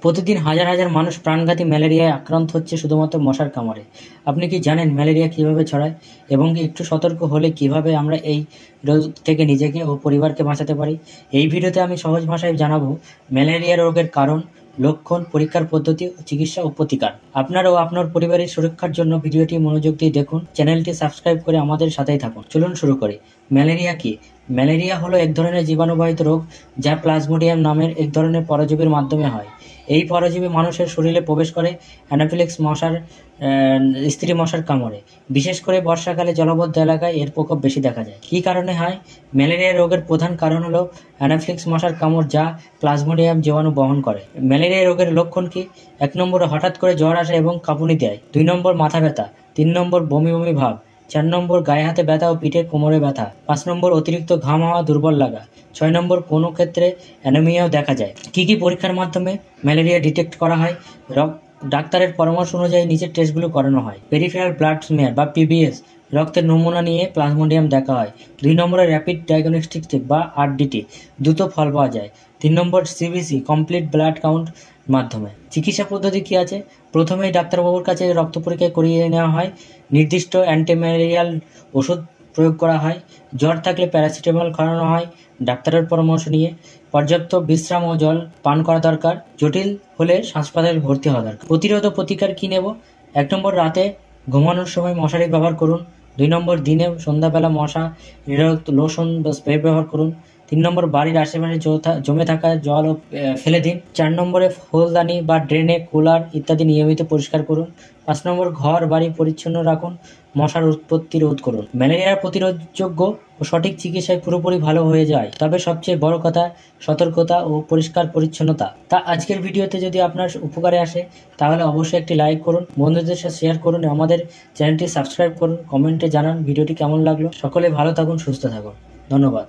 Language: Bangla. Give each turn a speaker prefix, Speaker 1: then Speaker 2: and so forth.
Speaker 1: প্রতিদিন হাজার হাজার মানুষ প্রাণঘাতী ম্যালেরিয়ায় আক্রান্ত হচ্ছে শুধুমাত্র মশার কামড়ে। আপনি কি জানেন ম্যালেরিয়া কিভাবে ছড়ায় এবং একটু সতর্ক হলে কিভাবে আমরা এই রোগ থেকে নিজেকে ও পরিবারকে বাঁচাতে পারি? এই ভিডিওতে আমি সহজ ভাষায় জানাবো ম্যালেরিয়া রোগের কারণ, লক্ষণ, পরীক্ষার পদ্ধতি, চিকিৎসা ও প্রতিকার। আপনার ও আপনার পরিবারের সুরক্ষার জন্য ভিডিওটি মনোযোগ দিয়ে দেখুন। চ্যানেলটি সাবস্ক্রাইব করে আমাদের সাথেই থাকুন। চলুন শুরু করি। ম্যালেরিয়া কি? ম্যালেরিয়া হলো এক ধরনের জীবাণুবাহিত রোগ যা প্লাজমোডিয়াম নামের এক ধরনের পরজীবীর মাধ্যমে হয়। এই পরজীবী মানুষের শরীরে প্রবেশ করে অ্যানাফিলিক্স মশার স্ত্রী মশার কামড়ে। বিশেষ করে বর্ষাকালে জলবদ্ধ এলাকায় এর প্রকোপ বেশি দেখা যায়। কী কারণে হয়? ম্যালেরিয়া রোগের প্রধান কারণ হলো অ্যানাফিলিক্স মশার কামড়, যা প্লাজমোডিয়াম জীবাণু বহন করে। ম্যালেরিয়া রোগের লক্ষণ কি? 1 নম্বরে হঠাৎ করে জ্বর আসে এবং কাঁপুনি দেয়। 2 নম্বর মাথা ব্যথা। 3 নম্বর বমি বমি ভাব। 4 নম্বর গায়ে হাতে ব্যথা ও পিঠে কোমরে ব্যথা। 5 নম্বর অতিরিক্ত ঘাম হওয়া, দুর্বল লাগা। 6 নম্বর কোনো ক্ষেত্রে অ্যানিমিয়াও দেখা যায়। কি পরীক্ষার মাধ্যমে ম্যালেরিয়া ডিটেক্ট করা হয়? ডাক্তারের পরামর্শ অনুযায়ী নিচের টেস্টগুলো করানো হয়। পেরিফেরাল ব্লাড স্মিয়ার বা পিবিএস, রক্তের নমুনা নিয়ে প্লাজমোডিয়াম দেখা হয়। 2 নম্বরে র্যাপিড ডায়াগনস্টিক চেক বা আরডিটি, দ্রুত ফল পাওয়া যায়। 3 নম্বর সিবিসি, কমপ্লিট ব্লাড কাউন্ট মাধ্যমে। চিকিৎসা পদ্ধতি কি আছে? প্রথমেই ডাক্তারবাবুর কাছে রক্ত পরীক্ষা করিয়ে নেওয়া হয়। নির্দিষ্ট অ্যান্টিম্যালেরিয়াল ওষুধ প্রয়োগ করা হয়। জ্বর থাকলে প্যারাসিটামল খাওয়ানো হয় ডাক্তারের পরামর্শ নিয়ে। পর্যাপ্ত বিশ্রাম ও জল পান করা দরকার। জটিল হলে হাসপাতালে ভর্তি হওয়া দরকার। প্রতিরোধ ও প্রতিকার কি নেব? 1 নম্বর রাতে ঘুমানোর সময় মশারি ব্যবহার করুন। 2 নম্বর দিনে সন্ধ্যাবেলা মশা নিরোধক লোশন বা স্প্রে ব্যবহার করুন। 3 নম্বর বাড়ির আশেপাশে জমে থাকা জল ফেলে দিন। 4 নম্বরে ফুলদানি বা ড্রেনে, কুলার ইত্যাদি নিয়মিত পরিষ্কার করুন। 5 নম্বর ঘর বাড়ি পরিচ্ছন্ন রাখুন। মশার উৎপত্তি রোধ করুন। ম্যালেরিয়ার প্রতিরোধযোগ্য ও সঠিক চিকিৎসায় পুরোপুরি ভালো হয়ে যায়। তবে সবচেয়ে বড় কথা সতর্কতা ও পরিষ্কার পরিচ্ছন্নতা। তা আজকের ভিডিওতে যদি আপনার উপকারে আসে তাহলে অবশ্যই একটি লাইক করুন, বন্ধুদের সাথে শেয়ার করুন, আমাদের চ্যানেলটি সাবস্ক্রাইব করুন, কমেন্টে জানান ভিডিওটি কেমন লাগলো। সকলে ভালো থাকুন, সুস্থ থাকুন। ধন্যবাদ।